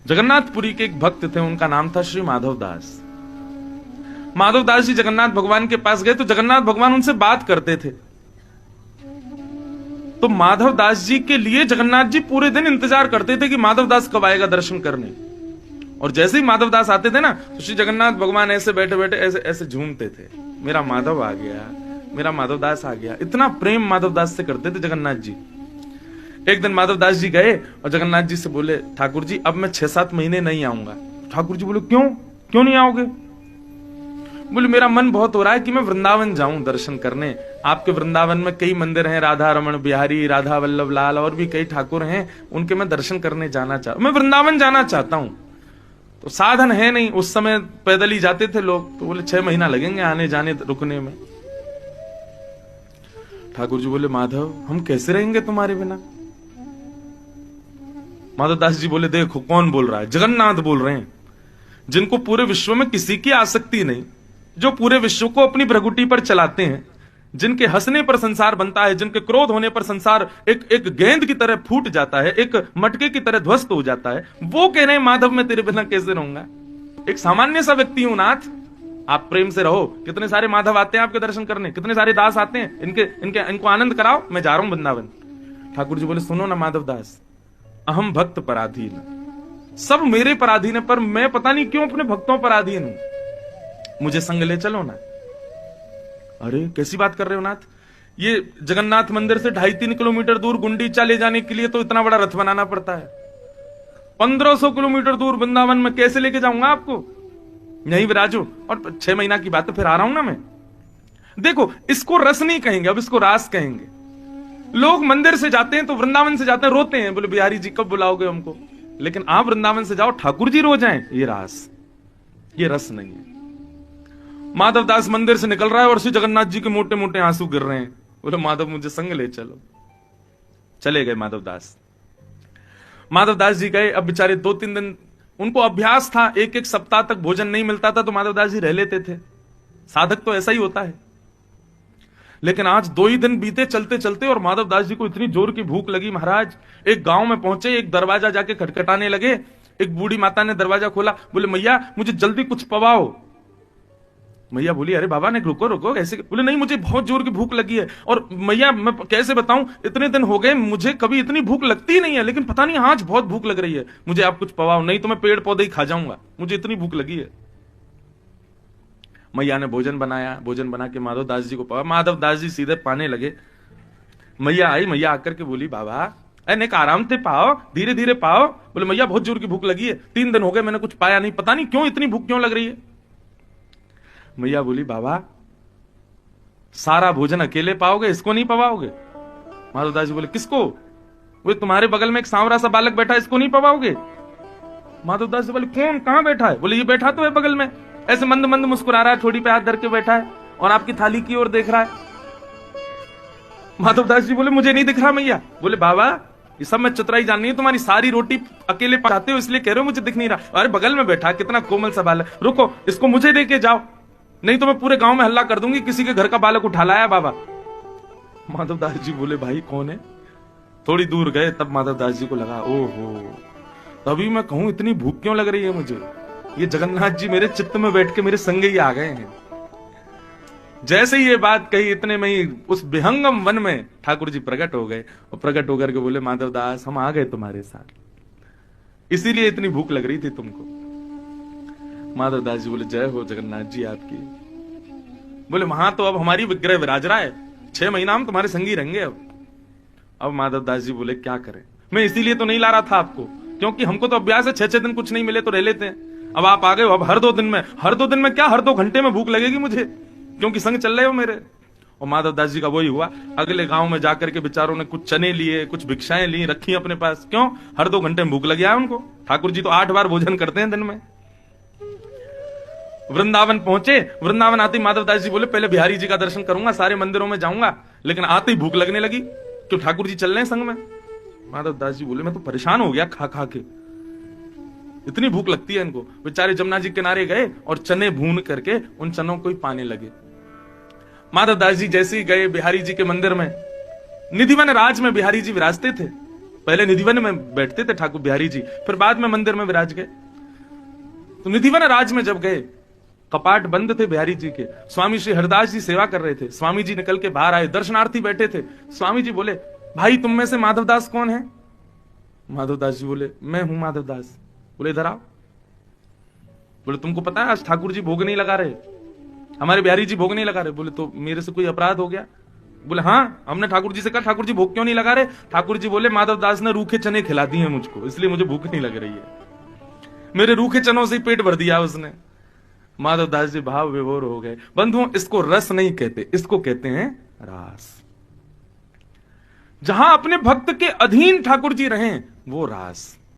जगन्नाथपुरी के एक भक्त थे, उनका नाम था श्री माधव दास। माधव दास जी जगन्नाथ भगवान के पास गए तो जगन्नाथ भगवान उनसे बात करते थे। तो माधव दास जी के लिए जगन्नाथ जी पूरे दिन इंतजार करते थे कि माधव दास कब आएगा दर्शन करने। और जैसे ही माधव दास आते थे ना, तो श्री जगन्नाथ भगवान ऐसे बैठे बैठे ऐसे ऐसे झूमते थे, मेरा माधव आ गया, मेरा माधव दास आ गया। इतना प्रेम माधव दास से करते थे जगन्नाथ जी। एक दिन माधव दास जी गए और जगन्नाथ जी से बोले, ठाकुर जी अब मैं 6-7 महीने नहीं आऊंगा। ठाकुर जी बोले, क्यों क्यों नहीं आओगे? बोले, मेरा मन बहुत हो रहा है कि मैं वृंदावन जाऊं दर्शन करने। आपके वृंदावन में कई मंदिर हैं, राधा रमण बिहारी, राधा वल्लभ लाल और भी कई ठाकुर हैं, उनके मैं दर्शन करने जाना मैं वृंदावन जाना चाहता हूं। तो साधन है नहीं, उस समय पैदल ही जाते थे लोग। तो बोले 6 महीना लगेंगे आने जाने रुकने में। ठाकुर जी बोले, माधव हम कैसे रहेंगे तुम्हारे बिना? माधव दास जी बोले, देखो कौन बोल रहा है? जगन्नाथ बोल रहे हैं, जिनको पूरे विश्व में किसी की आसक्ति नहीं, जो पूरे विश्व को अपनी भ्रगुटी पर चलाते हैं, जिनके हंसने पर संसार बनता है, जिनके क्रोध होने पर संसार एक गेंद की तरह फूट जाता है, एक मटके की तरह ध्वस्त हो जाता है, वो कह रहे हैं माधव मैं तेरे बिना कैसे रहूंगा? एक सामान्य सा व्यक्ति हूं नाथ, आप प्रेम से रहो। कितने सारे माधव आते हैं आपके दर्शन करने, कितने सारे दास आते हैं, इनको आनंद कराओ, मैं जा रहा हूं वृंदावन। ठाकुर जी बोले, सुनो ना माधव दास, अहम भक्त पराधीन, सब मेरे पराधीन है, पर मैं पता नहीं क्यों अपने भक्तों पराधीन हूं, मुझे संग ले चलो ना। अरे कैसी बात कर रहे हो नाथ? ये जगन्नाथ मंदिर से 2.5-3 किलोमीटर दूर गुंडीचा ले जाने के लिए तो इतना बड़ा रथ बनाना पड़ता है। 1500 किलोमीटर दूर वृंदावन में कैसे लेके जाऊंगा आपको? यहीं विराजो, और 6 महीना की बात है, फिर आ रहा हूं ना मैं। देखो, इसको रस नहीं कहेंगे, अब इसको रास कहेंगे। लोग मंदिर से जाते हैं तो वृंदावन से जाते हैं, रोते हैं, बोले बिहारी जी कब बुलाओगे हमको? लेकिन आप वृंदावन से जाओ, ठाकुर जी रो जाएं, ये रास, ये रस नहीं है। माधव दास मंदिर से निकल रहा है और श्री जगन्नाथ जी के मोटे मोटे आंसू गिर रहे हैं। बोले, माधव मुझे संग ले चलो। चले गए माधव दास। माधव दास जी गए। अब बेचारे 2-3 दिन उनको अभ्यास था, एक सप्ताह तक भोजन नहीं मिलता था तो माधव दास जी रह लेते थे। साधक तो ऐसा ही होता है। लेकिन आज 2 ही दिन बीते चलते चलते, और माधव दास जी को इतनी जोर की भूख लगी महाराज। एक गांव में पहुंचे, एक दरवाजा जाके खटखटाने लगे। एक बूढ़ी माता ने दरवाजा खोला, बोले मैया मुझे जल्दी कुछ पवाओ। मैया बोली, अरे बाबा ने रुको रुको कैसे? बोले, नहीं मुझे बहुत जोर की भूख लगी है, और मैया मैं कैसे बताऊं, इतने दिन हो गए मुझे कभी इतनी भूख लगती नहीं है, लेकिन पता नहीं आज बहुत भूख लग रही है, मुझे आप कुछ पवाओ, नहीं तो मैं पेड़ पौधे ही खा जाऊंगा, मुझे इतनी भूख लगी है। मैया ने भोजन बनाया, भोजन बना के माधव दास जी को पवा। माधव दास जी सीधे पाने लगे। मैया आई, मैया आकर के बोली, बाबा अरे आराम से पाओ, धीरे धीरे पाओ। बोले, मैया बहुत जोर की भूक लगी है, 3 दिन हो गए मैंने कुछ पाया नहीं, पता नहीं क्यों इतनी भूख क्यों लग रही है। मैया बोली, बाबा सारा भोजन अकेले पाओगे, इसको नहीं पवाओगे? माधव दास जी बोले, किसको? बोले, तुम्हारे बगल में एक सांवरा सा बालक बैठा है, इसको नहीं पवाओगे? माधव दास जी बोले, कौन, कहां बैठा है? बोले, ये बैठा तो है बगल में, ऐसे मंद मंद मुस्कुरा रहा है, ठोड़ी पे हाथ धर के बैठा है और आपकी थाली की ओर देख रहा है। माधव दास जी बोले, मुझे नहीं दिख रहा मैया। बोले, बाबा ये सब मैं चतुराई जाननी है, तुम्हारी सारी रोटी अकेले पकाते हो इसलिए कह रहे हो मुझे दिख नहीं रहा। अरे बगल में बैठा, कितना कोमल सा बालक, रुको इसको मुझे दे के जाओ, नहीं तो मैं पूरे गांव में हल्ला कर दूंगी, किसी के घर का बालक उठा लाया बाबा। माधव दास जी बोले, भाई कौन है? थोड़ी दूर गए, तब माधव दास जी को लगा, ओहो तभी मैं कहूं इतनी भूख क्यों लग रही है मुझे, ये जगन्नाथ जी मेरे चित्त में बैठ के मेरे संग ही आ गए हैं। जैसे ही ये बात कही, इतने में ही उस विहंगम वन में ठाकुर जी प्रकट हो गए, और प्रकट होकर के बोले, माधव दास हम आ गए तुम्हारे साथ, इसीलिए इतनी भूख लग रही थी तुमको। माधव दास जी बोले, जय हो जगन्नाथ जी आपकी। बोले, वहां तो अब हमारी विग्रह विराज रहा है, 6 महीना हम तुम्हारे संगी रहेंगे। अब माधव दास जी बोले, क्या करें, मैं इसीलिए तो नहीं ला रहा था आपको, क्योंकि हमको तो अभ्यास है 6-6 दिन कुछ नहीं मिले तो रह लेते हैं। अब आप आ गए हो, अब हर 2 दिन में क्या, हर 2 घंटे में भूख लगेगी मुझे, क्योंकि संग चल रहे हो मेरे। और माधव दास जी का वही हुआ, अगले गांव में जाकर के बेचारों ने कुछ चने लिए, कुछ भिक्षाएं ली, रखी अपने पास। क्यों? हर 2 घंटे में भूख लग गया उनको। ठाकुर जी तो 8 बार भोजन करते हैं दिन में। वृंदावन पहुंचे, वृंदावन आते ही माधव दास जी बोले, पहले बिहारी जी का दर्शन करूंगा, सारे मंदिरों में जाऊंगा। लेकिन आते ही भूख लगने लगी, तो ठाकुर जी चल रहे हैं संग में। माधव दास जी बोले, मैं तो परेशान हो गया खा खा के, इतनी भूख लगती है इनको। बेचारे जमुना जी किनारे गए और चने भून करके उन चनों को ही पाने लगे। माधव दास जी जैसे ही गए बिहारी जी के मंदिर में, निधिवन राज में बिहारी जी विराजते थे, पहले निधिवन में बैठते थे ठाकुर बिहारी जी, फिर बाद में मंदिर में विराज गए। तो निधिवन राज में जब गए, कपाट बंद थे बिहारी जी के, स्वामी श्री हरदास जी सेवा कर रहे थे। स्वामी जी निकल के बाहर आए, दर्शनार्थी बैठे थे। स्वामी जी बोले, भाई तुम में से माधवदास कौन है? माधवदास जी बोले, मैं हूं माधवदास। बोले इधर आओ। बोले तुमको पता है आज ठाकुर जी भोग नहीं लगा रहे, हमारे बिहारी जी भोग नहीं लगा रहे। बोले तो मेरे से कोई अपराध हो गया? बोले हाँ, हमने ठाकुर जी से कहा ठाकुर जी भोग क्यों नहीं लगा रहे? ठाकुर जी बोले माधवदास ने रूखे चने खिला दिए मुझको, इसलिए मुझे भूख नहीं लग रही है। मेरे रूखे चनों से ही पेट भर दिया उसने। माधवदास जी भाव विभोर हो गए। बंधुओं, इसको रस नहीं कहते, इसको कहते हैं रास। जहां अपने भक्त के अधीन ठाकुर जी रहें वो रास।